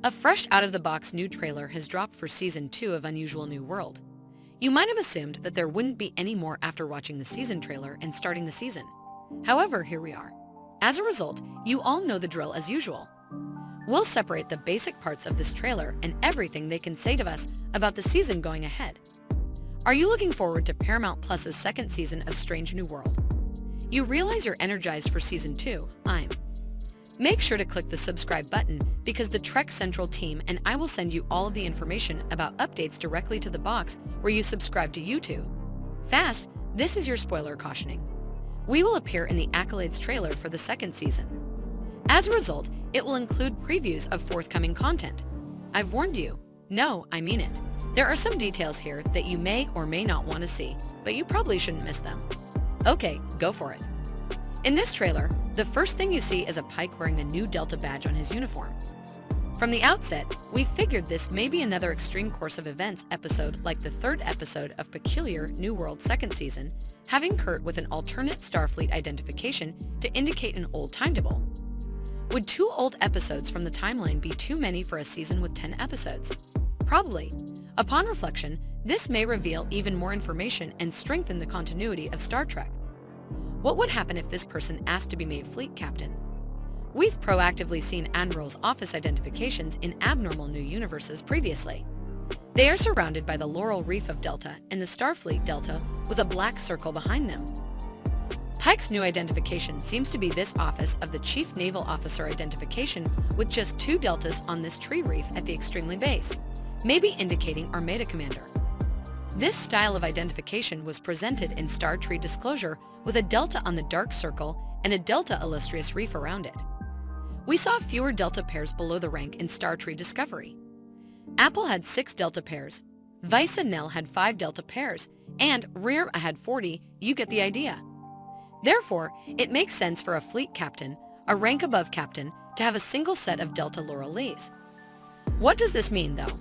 A fresh out-of-the-box new trailer has dropped for Season 2 of Unusual New World. You might have assumed that there wouldn't be any more after watching the season trailer and starting the season. However, here we are. As a result, you all know the drill as usual. We'll separate the basic parts of this trailer and everything they can say to us about the season going ahead. Are you looking forward to Paramount Plus's second season of Strange New World? You realize you're energized for Season 2, I'm. Make sure to click the subscribe button because the Trek Central team and I will send you all of the information about updates directly to the box where you subscribe to YouTube. Fast, this is your spoiler cautioning. We will appear in the Accolades trailer for the second season. As a result, it will include previews of forthcoming content. I've warned you. No, I mean it. There are some details here that you may or may not want to see, but you probably shouldn't miss them. Okay, go for it. In this trailer, the first thing you see is a Pike wearing a new Delta badge on his uniform. From the outset, we figured this may be another Extreme Course of Events episode like the third episode of Peculiar New World second season, having Kurt with an alternate Starfleet identification to indicate an old timetable. Would 2 old episodes from the timeline be too many for a season with 10 episodes? Probably. Upon reflection, this may reveal even more information and strengthen the continuity of Star Trek. What would happen if this person asked to be made fleet captain? We've proactively seen admirals' office identifications in abnormal new universes previously. They are surrounded by the Laurel Reef of Delta and the Starfleet Delta with a black circle behind them. Pike's new identification seems to be this office of the Chief Naval Officer identification with just 2 deltas on this tree reef at the Extremely base, maybe indicating Armada Commander. This style of identification was presented in Star Tree Disclosure with a delta on the dark circle and a delta illustrious reef around it. We saw fewer delta pairs below the rank in Star Tree Discovery. Apple had 6 delta pairs, Vice and Nell had 5 delta pairs, and Rear had 40, you get the idea. Therefore, it makes sense for a fleet captain, a rank above captain, to have a single set of delta Laurel Lees. What does this mean, though?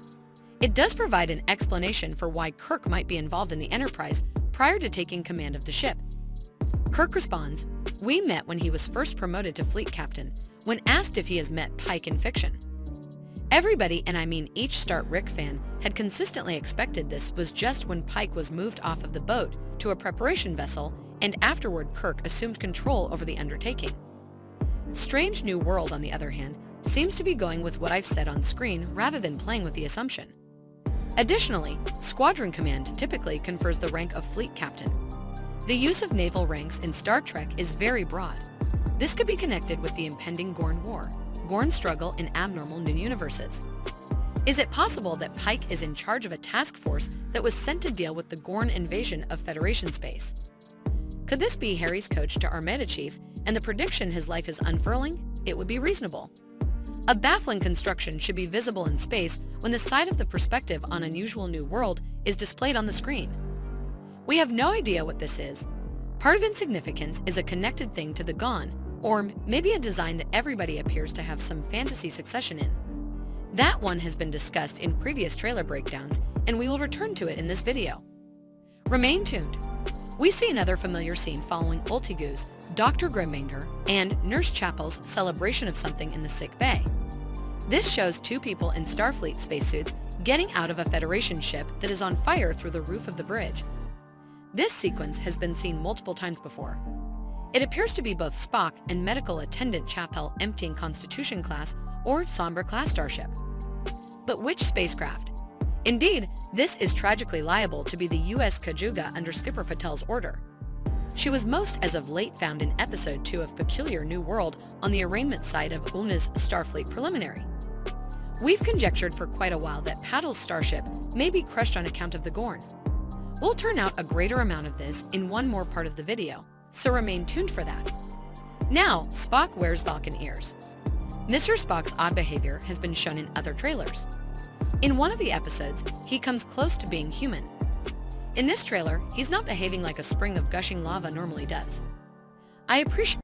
It does provide an explanation for why Kirk might be involved in the Enterprise prior to taking command of the ship. Kirk responds, "We met when he was first promoted to fleet captain, when asked if he has met Pike in fiction." Everybody, and I mean each Star Trek fan, had consistently expected this was just when Pike was moved off of the boat to a preparation vessel, and afterward Kirk assumed control over the undertaking. Strange New World, on the other hand, seems to be going with what I've said on screen rather than playing with the assumption. Additionally, Squadron Command typically confers the rank of Fleet Captain. The use of naval ranks in Star Trek is very broad. This could be connected with the impending Gorn War, Gorn struggle in abnormal new universes. Is it possible that Pike is in charge of a task force that was sent to deal with the Gorn invasion of Federation space? Could this be Harry's coach to Armada Chief and the prediction his life is unfurling? It would be reasonable. A baffling construction should be visible in space when the side of the perspective on Unusual New World is displayed on the screen. We have no idea what this is. Part of insignificance is a connected thing to the Gone, or maybe a design that everybody appears to have some fantasy succession in. That one has been discussed in previous trailer breakdowns, and we will return to it in this video. Remain tuned. We see another familiar scene following Ultigu's, Dr. Grimmander, and Nurse Chapel's celebration of something in the sick bay. This shows 2 people in Starfleet spacesuits getting out of a Federation ship that is on fire through the roof of the bridge. This sequence has been seen multiple times before. It appears to be both Spock and medical attendant Chapel emptying Constitution class or Sombra class starship. But which spacecraft? Indeed, this is tragically liable to be the U.S. Kajuga under Skipper Patel's order. She was most as of late found in Episode 2 of Peculiar New World on the arraignment site of Una's Starfleet Preliminary. We've conjectured for quite a while that Patel's starship may be crushed on account of the Gorn. We'll turn out a greater amount of this in one more part of the video, so remain tuned for that. Now, Spock wears Vulcan ears. Mr. Spock's odd behavior has been shown in other trailers. In one of the episodes, he comes close to being human. In this trailer, he's not behaving like a spring of gushing lava normally does. I appreciate